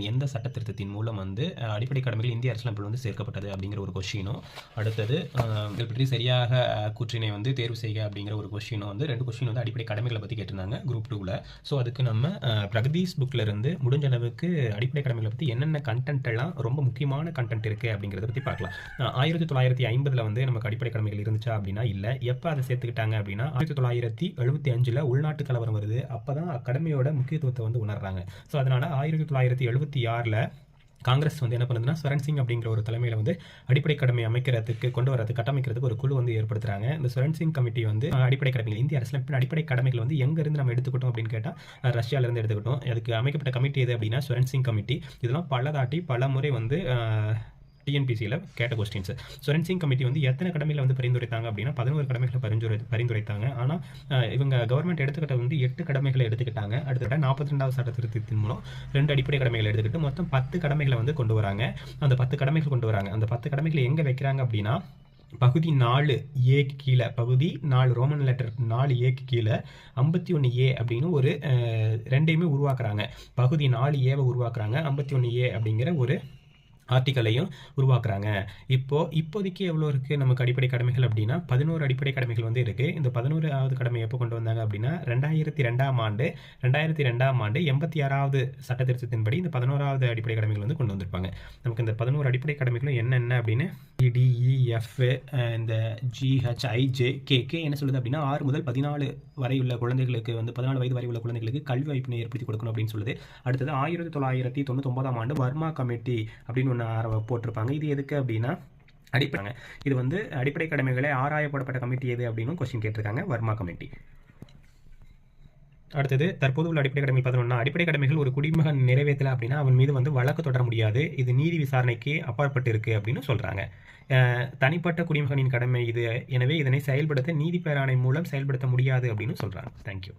எந்த சட்ட திருத்தத்தின் மூலம் வந்து அடிப்படை கடமைகள் இந்திய அரசியலமைப்பில் வந்து சேர்க்கப்பட்டது அப்படிங்கிற ஒரு கொஸ்டினும், அடுத்தது இதை பற்றி சரியாக கூற்றினை வந்து தேர்வு செய்க அப்படிங்கிற ஒரு கொஸ்டினும் வந்து 2 கொஸ்டின் வந்து அடிப்படை கடமைகளை பற்றி கேட்டிருந்தாங்க குரூப் 2ல. ஸோ அதுக்கு நம்ம பிரகதீஷ் புக்கில் இருந்து முடிஞ்ச அளவுக்கு அடிப்படை கடமைகளை பற்றி என்னென்ன கண்டென்ட் எல்லாம் ரொம்ப முக்கியமான கண்டென்ட் இருக்குது அப்படிங்கிறத பற்றி பார்க்கலாம். 1950 வந்து நமக்கு அடிப்படை கடமைகள் இருந்துச்சா அப்படின்னா இல்லை. எப்போ அதை சேர்த்துக்கிட்டாங்க அப்படின்னா 1975 உள்நாட்டு கலவரம் வருது. அப்போ தான் கடமையோட முக்கியத்துவத்தை வந்து உணர்றாங்க. ஸோ அதனால் 1976 காங்கிரஸ் வந்து என்ன பண்ணுதுன்னா ஸ்வரன் சிங் அப்படிங்கிற ஒரு தலைமையில் வந்து அடிப்படை கடமை அமைக்கிறதுக்கு கொண்டு வரது கட்டமைக்கிறதுக்கு ஒரு குழு வந்து ஏற்படுத்துறாங்க. இந்த ஸ்வரன் சிங் கமிட்டி வந்து அடிப்படை கடமைகள் இந்திய அரசியலமைப்பின் அடிப்படை கடமைகள் வந்து எங்கேருந்து நம்ம எடுத்துக்கிட்டோம் அப்படின்னு கேட்டால் ரஷ்யாவிலேருந்து எடுத்துக்கிட்டோம். அதுக்கு அமைக்கப்பட்ட கமிட்டி எது அப்படின்னா ஸ்வரன் சிங் கமிட்டி. இதெல்லாம் பல முறை வந்து டிஎன்பிசியில் கேட்ட கொஸ்டின்ஸ். ஸ்வரன் சிங் கமிட்டி வந்து எத்தனை கடமைகளை வந்து பரிந்துரைத்தாங்க அப்படின்னா 11 கடமைகளை பரிந்துரைத்தாங்க. ஆனால் இவங்க கவர்மெண்ட் எடுத்துக்கிட்ட வந்து 8 கடமைகளை எடுத்துக்கிட்டாங்க. அடுத்த 42வது சட்ட திருத்தத்தின் மூலம் 2 அடிப்படை கடமைகளை எடுத்துக்கிட்டு மொத்தம் 10 கடமைகளை வந்து கொண்டு வராங்க. அந்த 10 கடமைகள் கொண்டு வராங்க. அந்த 10 கடமைகளை எங்கே வைக்கிறாங்க அப்படின்னா பகுதி 4A கீழே, பகுதி 4 ரோமன் லெட்டர் 4A கீழே 51A அப்படின்னு ஒரு 2ஐயுமே உருவாக்குறாங்க. பகுதி 4Aவை உருவாக்குறாங்க. 51A அப்படிங்கிற ஒரு ஆர்டிக்கலையும் உருவாக்குறாங்க. இப்போதைக்கு எவ்வளோ இருக்குது நமக்கு அடிப்படை கடமைகள் அப்படின்னா 11 அடிப்படை கடமைகள் வந்து இருக்குது. இந்த 11வது கடமை எப்போ கொண்டு வந்தாங்க அப்படின்னா 2002ஆம் ஆண்டு 86வது சட்ட திருத்தத்தின்படி இந்த 11வது அடிப்படை கடமைகள் வந்து கொண்டு வந்திருப்பாங்க. நமக்கு இந்த 11 அடிப்படை கடமைகளும் என்னென்ன அப்படின்னு DEF இந்த GHIJK என்ன சொல்லுது அப்படின்னா 6 முதல் 14 வரை உள்ள குழந்தைகளுக்கு வந்து 14 வயது வரை உள்ள குழந்தைகளுக்கு கல்வி வாய்ப்பினை ஏற்படுத்தி கொடுக்கணும் அப்படின்னு சொல்லுது. அடுத்தது 1999ஆம் ஆண்டு வர்மா கமிட்டி அப்படின்னு ஒன்று போட்டிருப்பாங்க. இது எதுக்கு அப்படின்னா இது வந்து அடிப்படை கடமைகளை ஆராயப்படப்பட்ட கமிட்டி எது அப்படின்னு கொஸ்டின் கேட்டிருக்காங்க. வர்மா கமிட்டி. அடுத்தது தற்போது உள்ள அடிப்படை கடமைகள் 11. அடிப்படை கடமைகள் ஒரு குடிமகன் நிறைவேற்றல அப்படின்னா அவன் மீது வந்து வழக்கு தொடர முடியாது. இது நீதி விசாரணைக்கு அப்பாற்பட்டு இருக்கு அப்படின்னு சொல்றாங்க. தனிப்பட்ட குடிமகனின் கடமை இது. எனவே இதனை செயல்படுத்த நீதி பேராணை மூலம் செயல்படுத்த முடியாது அப்படின்னு சொல்றாங்க. தேங்க்யூ.